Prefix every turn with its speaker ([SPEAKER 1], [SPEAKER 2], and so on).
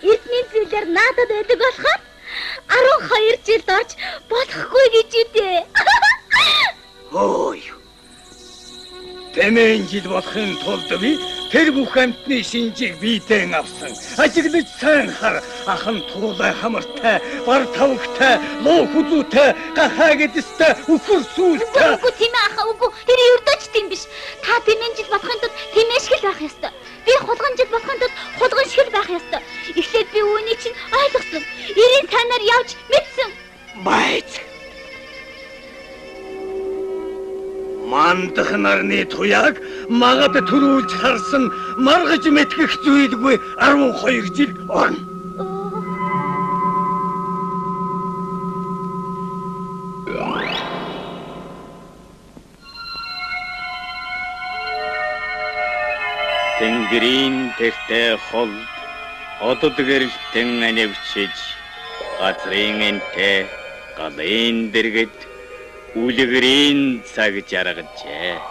[SPEAKER 1] Эрдний зүйлээр надад байдаг болохоор 12 жилд орж болохгүй гэж үдээ.
[SPEAKER 2] Ой. Тэмээн жил болохын тулд би тэр бүх амьтны шинжийг биедээ авсан. Ажиглаж сайн хар ахан туруулай хамартай, бар тавгтай, луу хүзүүтэй, гахаа гэдэгтэй, үхэр сүүлтэй.
[SPEAKER 1] Үгүй тийм аха, үгүй. Тэр ердөөч тийм биш. Та тэмээн жил болохын тулд тэмээн шиг байх ёстой. Би хулган жил болохын тулд хулган шиг байх ёстой. Эхлээд би үүнийг чинь ойлгосон. 90 танаар явж мэдсэн.
[SPEAKER 2] Байц. Мандах нарны туяаг магад төрүүлж харсан маргаж мэтгэх зүйлгүй 12 жил орно. Тэнгэрийн тэртээ хол одод гэрэлтэн анивчиж газрын энтэй галын дэргэд үлгэрийн цаг жаргажээ.